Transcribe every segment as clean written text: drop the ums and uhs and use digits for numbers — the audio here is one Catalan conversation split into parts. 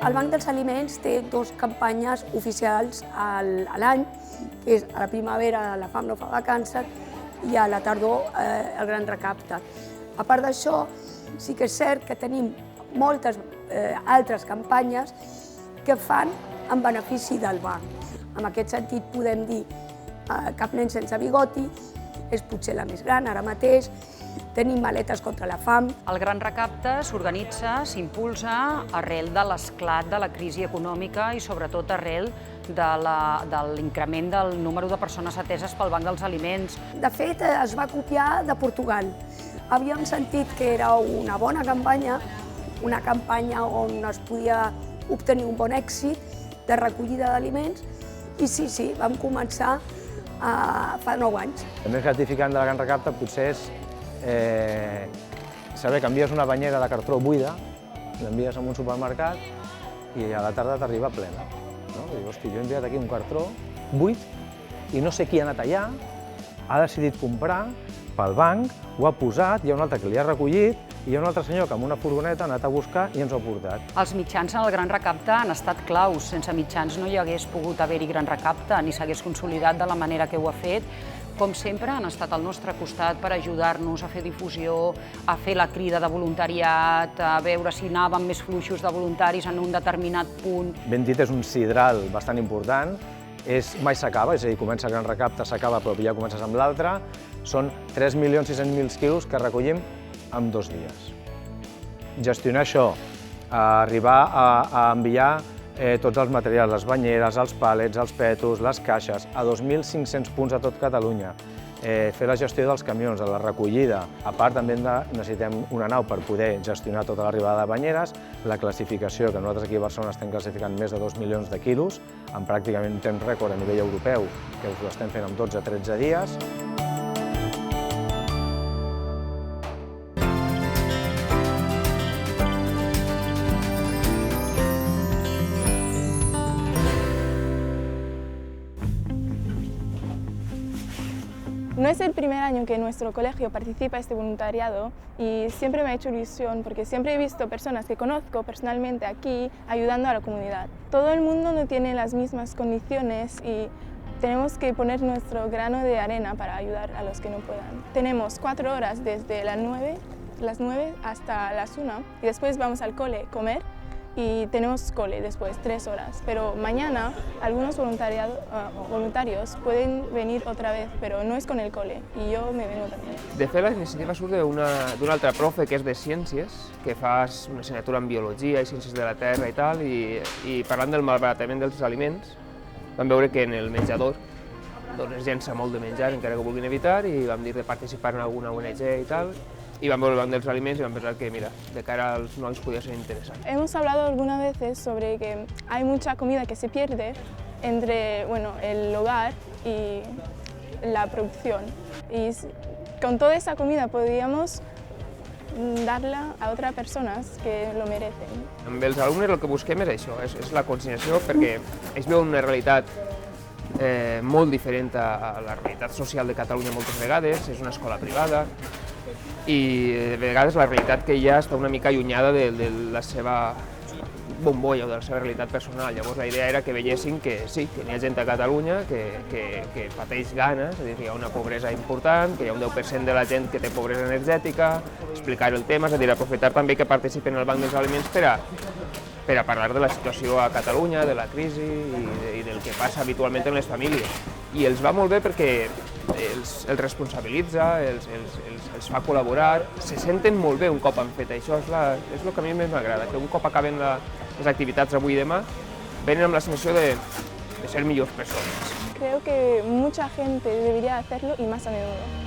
El Banc dels Aliments té dues campanyes oficials a l'any, que és a la primavera La fam no fa vacances i a la tardor el Gran Recapte. A part d'això, sí que és cert que tenim moltes altres campanyes que fan en benefici del banc. En aquest sentit podem dir Cap nen sense bigoti, és potser la més gran ara mateix, tenim maletes contra la fam. El Gran Recapte s'organitza, s'impulsa arrel de l'esclat de la crisi econòmica i sobretot arrel de l'increment del número de persones ateses pel Banc dels Aliments. De fet, es va copiar de Portugal. Havíem sentit que era una bona campanya, una campanya on es podia obtenir un bon èxit de recollida d'aliments i sí, vam començar fa 9 anys. El més gratificant de la Gran Recapte potser és saber que envies una banyera de cartró buida, l'envies a un supermercat i a la tarda t'arriba plena. I dius, hosti, jo he enviat aquí un cartró buit i no sé qui ha anat allà, ha decidit comprar pel banc, ho ha posat, hi ha un altre que li ha recollit i hi ha un altre senyor que amb una furgoneta ha anat a buscar i ens ho ha portat. Els mitjans en el Gran Recapte han estat claus. Sense mitjans no hi hagués pogut haver-hi Gran Recapte ni s'hagués consolidat de la manera que ho ha fet. Com sempre, han estat al nostre costat per ajudar-nos a fer difusió, a fer la crida de voluntariat, a veure si anàvem més fluixos de voluntaris en un determinat punt. Ben dit, és un sidral bastant important. Mai s'acaba, és a dir, comença el Gran Recapte, s'acaba, però ja comences amb l'altre. Són 3.600.000 quilos que recollim en 2 dies. Gestionar això, arribar a enviar tots els materials, les banyeres, els pàlets, els petos, les caixes, a 2.500 punts a tot Catalunya. Fer la gestió dels camions, de la recollida. A part, també necessitem una nau per poder gestionar tota l'arribada de banyeres, la classificació, que nosaltres aquí a Barcelona estem classificant més de 2 milions de quilos, amb pràcticament un temps rècord a nivell europeu, que ho estem fent en 12-13 dies. No es el primer año que nuestro colegio participa en este voluntariado y siempre me ha hecho ilusión porque siempre he visto personas que conozco personalmente aquí ayudando a la comunidad. Todo el mundo no tiene las mismas condiciones y tenemos que poner nuestro grano de arena para ayudar a los que no puedan. Tenemos 4 horas desde las 9 hasta las 1 y después vamos al cole a comer y tenemos cole después 3 horas, pero mañana algunos voluntarios pueden venir otra vez, pero no es con el cole y yo me vengo también. De fet, la iniciativa surt d'un altre profe que és de ciències, que fa una assignatura en biologia i ciències de la terra i tal, i parlant del malbaratament dels aliments, vam veure que en el menjador es llença molt de menjar, encara que ho vulguin evitar, i vam dir de participar en alguna ONG i tal, y vamos al Banc dels Aliments y vamos a pensar que, mira, de cara a los nois podría ser interesante. Hemos hablado algunas veces sobre que hay mucha comida que se pierde entre el hogar y la producción. Y con toda esa comida podríamos darla a otras personas que lo merecen. Amb els alumnes el que busquem és això, és la consignació, perquè ells veuen una realitat molt diferent a la realitat social de Catalunya moltes vegades, és una escola privada, i de vegades la realitat que hi ha està una mica allunyada de la seva bombolla o de la seva realitat personal. Llavors la idea era que veiessin que sí, que n'hi ha gent a Catalunya que pateix ganes, és a dir, que hi ha una pobresa important, que hi ha un 10% de la gent que té pobresa energètica, explicar el tema, és a dir, aprofitar també que participen al Banc dels Aliments per a parlar de la situació a Catalunya, de la crisi i del que passa habitualment en les famílies. I els va molt bé perquè els responsabilitza, els fa col·laborar, se senten molt bé un cop han fet això, és el que a mi més m'agrada, que un cop acaben les activitats avui i demà, venen amb la sensació de ser millors persones. Creo que mucha gente debería hacerlo y más a menudo.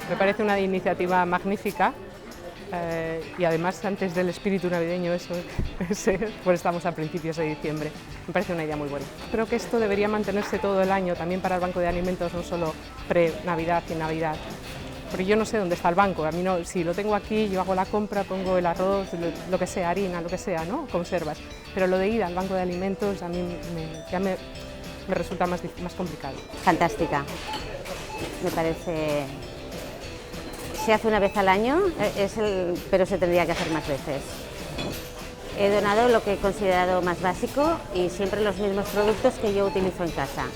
Me parece una iniciativa magnífica y además antes del espíritu navideño, pues estamos a principios de diciembre. Me parece una idea muy buena. Creo que esto debería mantenerse todo el año, también para el Banco de Alimentos, no solo pre-Navidad y Navidad. porque yo no sé dónde está el banco. A mí no, si lo tengo aquí, yo hago la compra, pongo el arroz, lo que sea, harina, lo que sea, ¿no? Conservas. Pero lo de ir al banco de alimentos a mí ya me resulta más complicado. Fantástica. Me parece... Se hace una vez al año, pero se tendría que hacer más veces. He donado lo que he considerado más básico y siempre los mismos productos que yo utilizo en casa.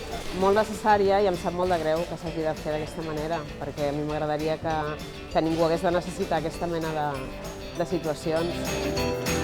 Molt necessària i em sap molt de greu que s'hagi de fer d'aquesta manera, perquè a mi m'agradaria que ningú hagués de necessitar aquesta mena de situacions.